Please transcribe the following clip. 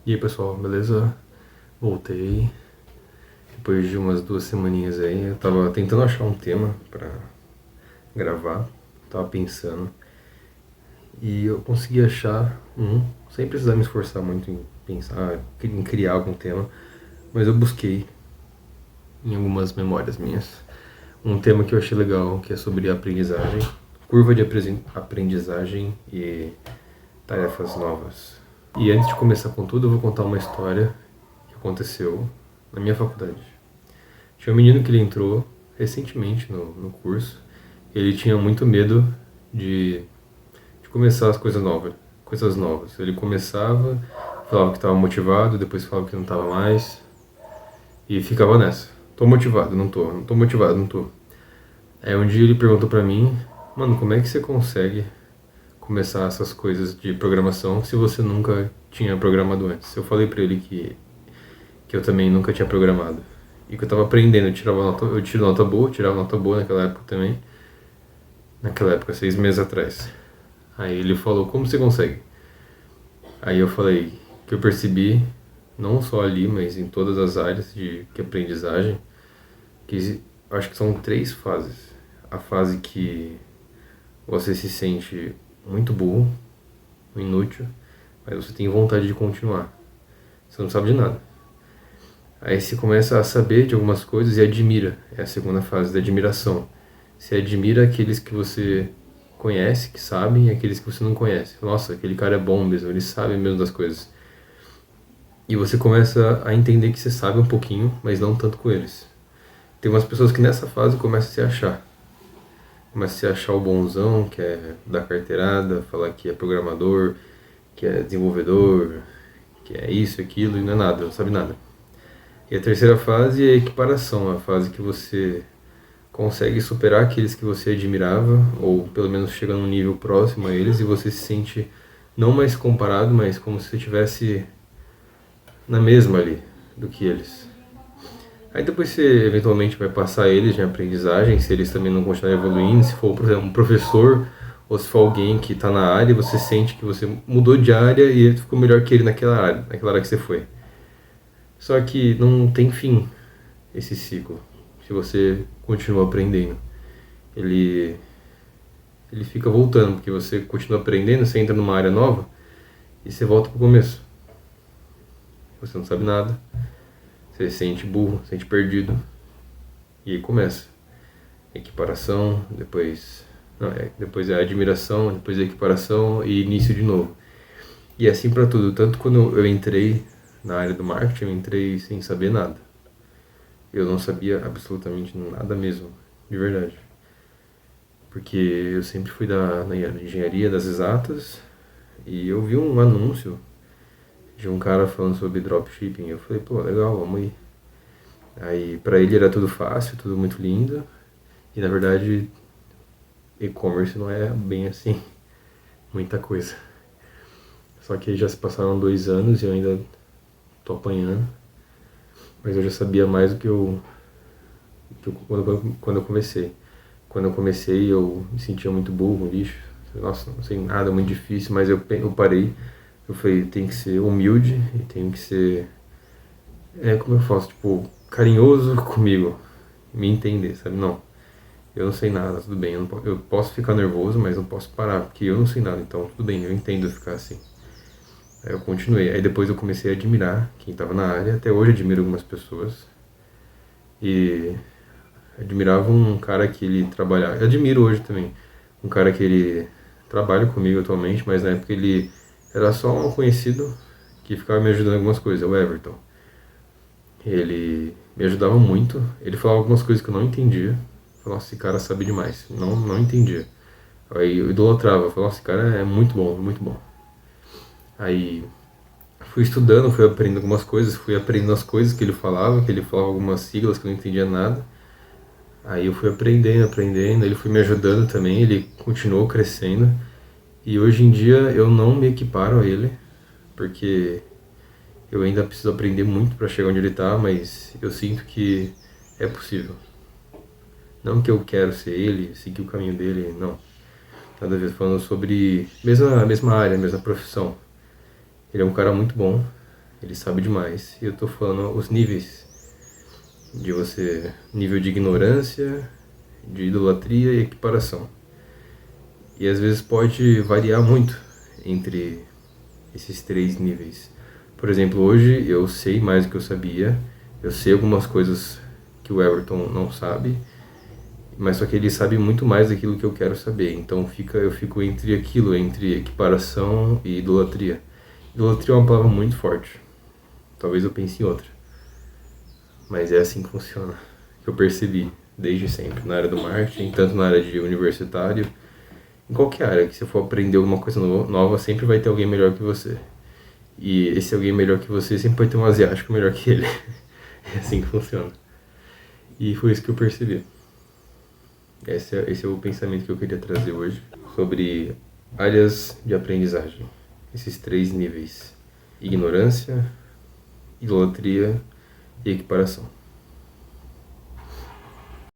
E aí pessoal, beleza? Voltei. Depois de umas 2 semaninhas aí, eu tava tentando achar um tema pra gravar. Tava pensando. E eu consegui achar um, sem precisar me esforçar muito em pensar, em criar algum tema. Mas eu busquei em algumas memórias minhas um tema que eu achei legal, que é sobre aprendizagem, curva de aprendizagem e tarefas novas. E antes de começar com tudo, eu vou contar uma história que aconteceu na minha faculdade. Tinha um menino que ele entrou recentemente no curso. Ele tinha muito medo de, de começar as coisas novas. Ele começava, falava que estava motivado, depois falava que não estava mais, e ficava nessa. Tô motivado, não tô, não tô motivado, não tô. Aí um dia ele perguntou pra mim, mano, como é que você consegue começar essas coisas de programação se você nunca tinha programado antes? Eu falei pra ele que eu também nunca tinha programado. E que eu tava aprendendo, eu tiro nota boa, tirava nota boa naquela época também. Naquela época, 6 meses atrás. Aí ele falou, como você consegue? Aí eu falei que eu percebi, não só ali, mas em todas as áreas de aprendizagem, que acho que são 3 fases. A fase que você se sente muito burro, inútil, mas você tem vontade de continuar. Você não sabe de nada. Aí você começa a saber de algumas coisas e admira. É a segunda fase da admiração. Você admira aqueles que você conhece, que sabem, e aqueles que você não conhece. Nossa, aquele cara é bom mesmo, ele sabe mesmo das coisas. E você começa a entender que você sabe um pouquinho, mas não tanto com eles. Tem umas pessoas que nessa fase começam a se achar. Começa a se achar o bonzão, que é dar carteirada, falar que é programador, que é desenvolvedor, que é isso, aquilo, e não é nada, não sabe nada. E a terceira fase é a equiparação, a fase que você consegue superar aqueles que você admirava, ou pelo menos chega num nível próximo a eles, e você se sente não mais comparado, mas como se você estivesse na mesma ali do que eles. Aí depois você eventualmente vai passar eles em aprendizagem, se eles também não continuarem evoluindo, se for, por exemplo, um professor, ou se for alguém que está na área e você sente que você mudou de área e ele ficou melhor que ele naquela área que você foi. Só que não tem fim esse ciclo, se você continua aprendendo. Ele, ele fica voltando, porque você continua aprendendo, você entra numa área nova e você volta pro começo. Você não sabe nada, você se sente burro, se sente perdido, e aí começa. Equiparação, depois, não, depois é a admiração, depois é a equiparação e início de novo. E assim para tudo, tanto quando eu entrei na área do marketing, eu entrei sem saber nada. Eu não sabia absolutamente nada mesmo, de verdade. Porque eu sempre fui na engenharia das exatas e eu vi um anúncio de um cara falando sobre dropshipping. Eu falei, pô, legal, vamos aí. Aí pra ele era tudo fácil, tudo muito lindo. E na verdade, e-commerce não é bem assim, muita coisa. Só que aí já se passaram 2 anos e eu ainda tô apanhando. Mas eu já sabia mais quando eu comecei. Quando eu comecei, eu me sentia muito burro, lixo. Nossa, não sei nada, muito difícil, mas eu parei. Eu falei, tem que ser humilde e tenho que ser, como eu faço, tipo, carinhoso comigo. Me entender, sabe? Não, eu não sei nada, tudo bem. Eu posso ficar nervoso, mas não posso parar, porque eu não sei nada, então tudo bem, eu entendo ficar assim. Aí eu continuei. Aí depois eu comecei a admirar quem estava na área. Até hoje admiro algumas pessoas. E admirava um cara que ele trabalhava. Eu admiro hoje também. Um cara que ele trabalha comigo atualmente, mas na época ele era só um conhecido que ficava me ajudando em algumas coisas, o Everton. Ele me ajudava muito. Ele falava algumas coisas que eu não entendia. Eu falava, nossa, esse cara sabe demais. Não, não entendia. Aí eu idolatrava. Eu falava, nossa, esse cara é muito bom, muito bom. Aí fui estudando, fui aprendendo algumas coisas, fui aprendendo as coisas que ele falava algumas siglas que eu não entendia nada. Aí eu fui aprendendo, ele foi me ajudando também, ele continuou crescendo. E hoje em dia eu não me equiparo a ele, porque eu ainda preciso aprender muito para chegar onde ele está, mas eu sinto que é possível. Não que eu quero ser ele, seguir o caminho dele, não. Nada a ver, falando sobre mesma área, mesma profissão. Ele é um cara muito bom, ele sabe demais. E eu tô falando os níveis de você, nível de ignorância, de idolatria e equiparação. E às vezes pode variar muito entre esses três níveis. Por exemplo, hoje eu sei mais do que eu sabia, eu sei algumas coisas que o Everton não sabe, mas só que ele sabe muito mais daquilo que eu quero saber. Então eu fico entre aquilo, entre equiparação e idolatria. Idolatria é uma palavra muito forte. Talvez eu pense em outra. Mas é assim que funciona. Que eu percebi desde sempre, na área do marketing, tanto na área de universitário, em qualquer área que você for aprender alguma coisa nova, sempre vai ter alguém melhor que você. E esse alguém melhor que você sempre vai ter um asiático melhor que ele. É assim que funciona. E foi isso que eu percebi. Esse é o pensamento que eu queria trazer hoje sobre áreas de aprendizagem. Esses três níveis: ignorância, idolatria e equiparação.